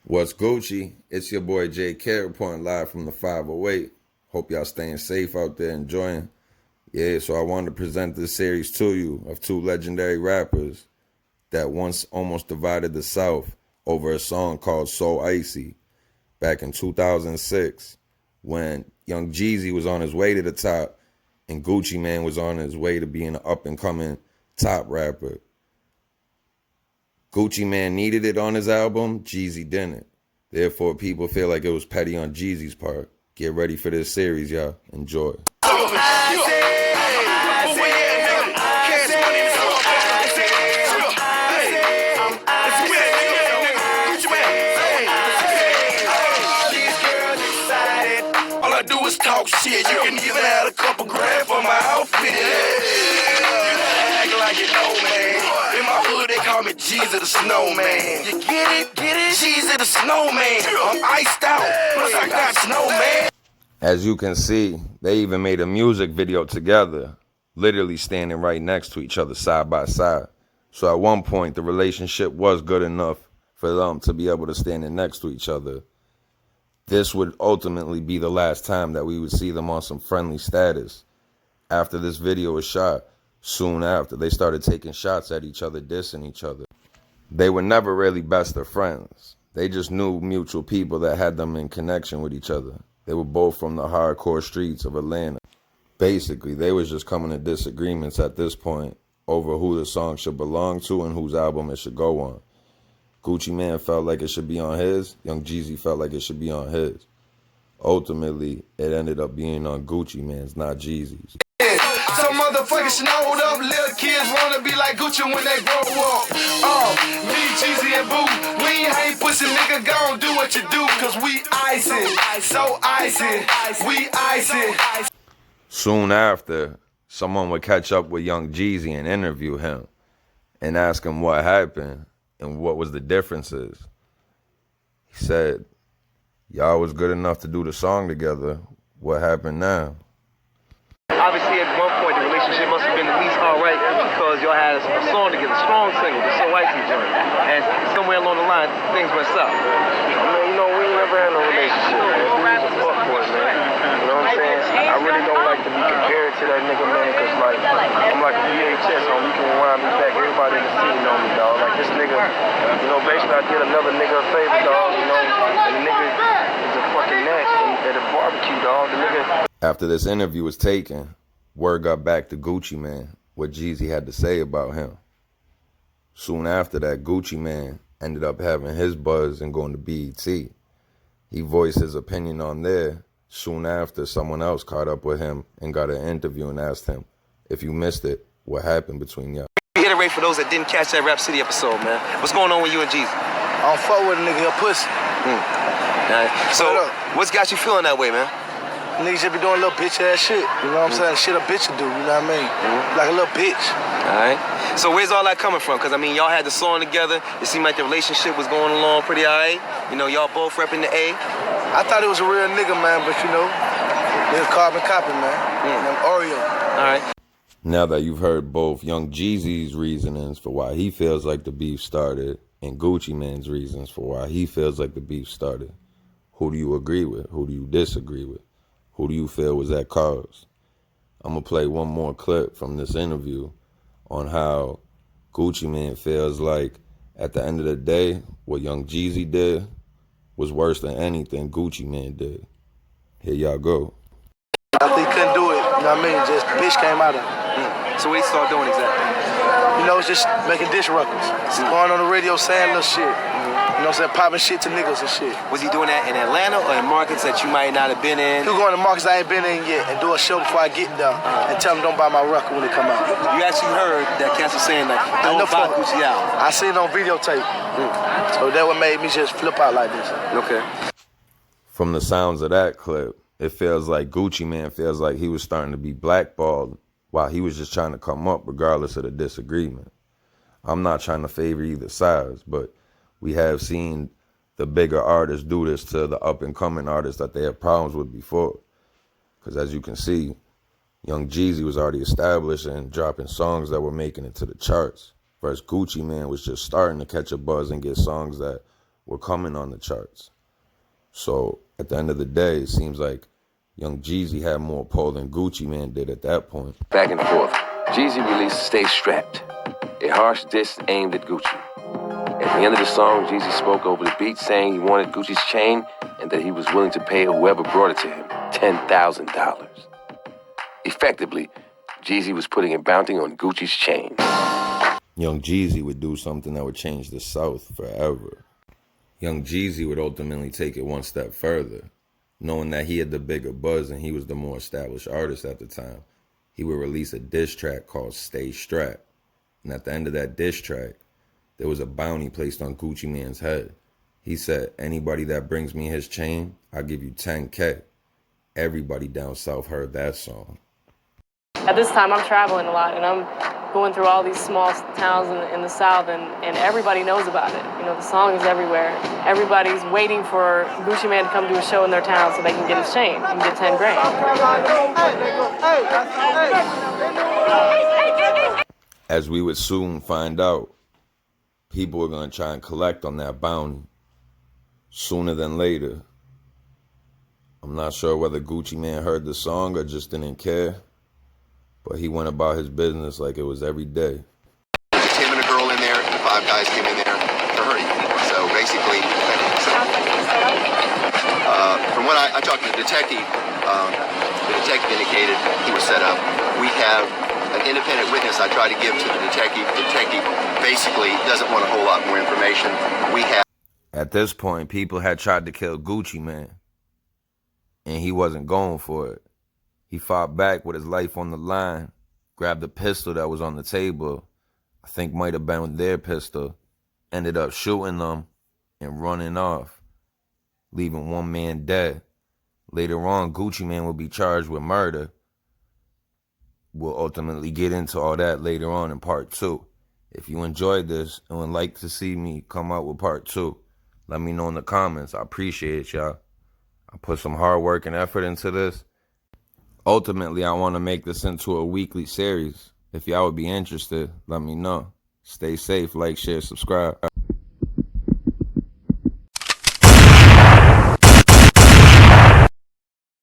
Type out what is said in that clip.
What's Gucci? It's your boy J K reporting live from the 508. Hope y'all staying safe out there, enjoying. Yeah, so I wanted to present this series to you of two legendary rappers that once almost divided the South over a song called So Icy back in 2006 when Young Jeezy was on his way to the top and Gucci Mane was on his way to being an up-and-coming top rapper. Gucci Mane needed it on his album, Jeezy didn't. Therefore, people feel like it was petty on Jeezy's part. Get ready for this series, y'all. Enjoy. All I do is talk shit. You can even add a couple grand for my outfit. Act like you know, man. In my hood, they call me Jeezy the Snowman. You get it? Get it? Jeezy the Snowman. I'm iced out, plus I got snowman. As you can see, they even made a music video together, literally standing right next to each other side by side. So at one point, the relationship was good enough for them to be able to stand next to each other. This would ultimately be the last time that we would see them on some friendly status. After this video was shot, soon after, they started taking shots at each other, dissing each other. They were never really best of friends. They just knew mutual people that had them in connection with each other. They were both from the hardcore streets of Atlanta. Basically, they was just coming to disagreements at this point over who the song should belong to and whose album it should go on. Gucci Mane felt like it should be on his. Young Jeezy felt like it should be on his. Ultimately, it ended up being on Gucci Mane's, not Jeezy's. Some motherfuckers snowed up, little kids wanna be like Gucci when they grow up. Me, Jeezy, and Boo, we ain't pussy, nigga, gon' do what you do, cause we icy, so icy, we icy. Soon after, someone would catch up with Young Jeezy and interview him and ask him what happened and what was the differences. He said, y'all was good enough to do the song together. What happened now? Obviously, at one point, the relationship must have been at least all right because y'all had a song together, a strong single, the So Icy joint. And somewhere along the line, things went south. Man, we never had no relationship, man. We was a fuck boy, man. You know what I'm saying? I really don't like to be compared to that nigga, man, because, like, I'm like a VHS on. You can rewind me back. Everybody in the city know me, dog. Like, this nigga, basically I did another nigga a favor, dog, and the nigga is a fucking neck at a barbecue, dog. The nigga... After this interview was taken, word got back to Gucci Mane, what Jeezy had to say about him. Soon after that, Gucci Mane ended up having his buzz and going to BET. He voiced his opinion on there. Soon after, someone else caught up with him and got an interview and asked him, if you missed it, what happened between y'all? Reiterate for those that didn't catch that Rap City episode, man. What's going on with you and Jeezy? I don't fuck with a nigga, a pussy. All right. So, what's got you feeling that way, man? Niggas should be doing little bitch ass shit. You know what I'm saying? Shit a bitch would do, you know what I mean? Like a little bitch. All right. So where's all that coming from? Because, I mean, y'all had the song together. It seemed like the relationship was going along pretty all right. Y'all both repping the A. I thought it was a real nigga, man, but nigga carbon copy, man. Them Oreo. All right. Now that you've heard both Young Jeezy's reasonings for why he feels like the beef started and Gucci Mane's reasons for why he feels like the beef started, who do you agree with? Who do you disagree with? Who do you feel was at cause? I'm going to play one more clip from this interview on how Gucci Mane feels like at the end of the day, what Young Jeezy did was worse than anything Gucci Mane did. Here y'all go. I think he couldn't do it, you know what I mean? Just bitch came out of it. So what he started doing exactly? It's just making dish records. Going on the radio saying little shit. You know what I'm saying? Popping shit to niggas and shit. Was he doing that in Atlanta or in markets that you might not have been in? He was going to markets I ain't been in yet and do a show before I get there and tell them don't buy my record when it come out. You actually heard that cats were saying like, don't buy Gucci out. I seen it on videotape. So that what made me just flip out like this. Okay. From the sounds of that clip, it feels like Gucci Mane feels like he was starting to be blackballed while he was just trying to come up regardless of the disagreement. I'm not trying to favor either sides, but we have seen the bigger artists do this to the up-and-coming artists that they had problems with before. Because as you can see, Young Jeezy was already established and dropping songs that were making it to the charts. Whereas Gucci Mane was just starting to catch a buzz and get songs that were coming on the charts. So at the end of the day, it seems like Young Jeezy had more pull than Gucci Mane did at that point. Back and forth, Jeezy released Stay Strapped, a harsh diss aimed at Gucci. At the end of the song, Jeezy spoke over the beat saying he wanted Gucci's chain and that he was willing to pay whoever brought it to him $10,000. Effectively, Jeezy was putting a bounty on Gucci's chain. Young Jeezy would do something that would change the South forever. Young Jeezy would ultimately take it one step further. Knowing that he had the bigger buzz and he was the more established artist at the time, he would release a diss track called Stay Strapped. And at the end of that diss track, there was a bounty placed on Gucci Mane's head. He said, anybody that brings me his chain, I'll give you 10K. Everybody down south heard that song. At this time, I'm traveling a lot, and I'm going through all these small towns in the South, and everybody knows about it. You know, the song is everywhere. Everybody's waiting for Gucci Mane to come do a show in their town so they can get his chain and get 10 grand. As we would soon find out, people were going to try and collect on that bounty sooner than later. I'm not sure whether Gucci Mane heard the song or just didn't care, but he went about his business like it was every day. There's him and a girl in there, and the 5 guys came in there to hurt him. So basically, from what I talked to the detective indicated he was set up. We have an independent witness I tried to give to the detective. The detective basically doesn't want a whole lot more information. At this point, people had tried to kill Gucci Mane, and he wasn't going for it. He fought back with his life on the line, grabbed a pistol that was on the table, I think might have been their pistol, ended up shooting them and running off, leaving one man dead. Later on, Gucci Mane will be charged with murder. We'll ultimately get into all that later on in part 2. If you enjoyed this and would like to see me come out with part 2, let me know in the comments. I appreciate y'all. I put some hard work and effort into this. Ultimately, I want to make this into a weekly series. If y'all would be interested, let me know. Stay safe, like, share, subscribe.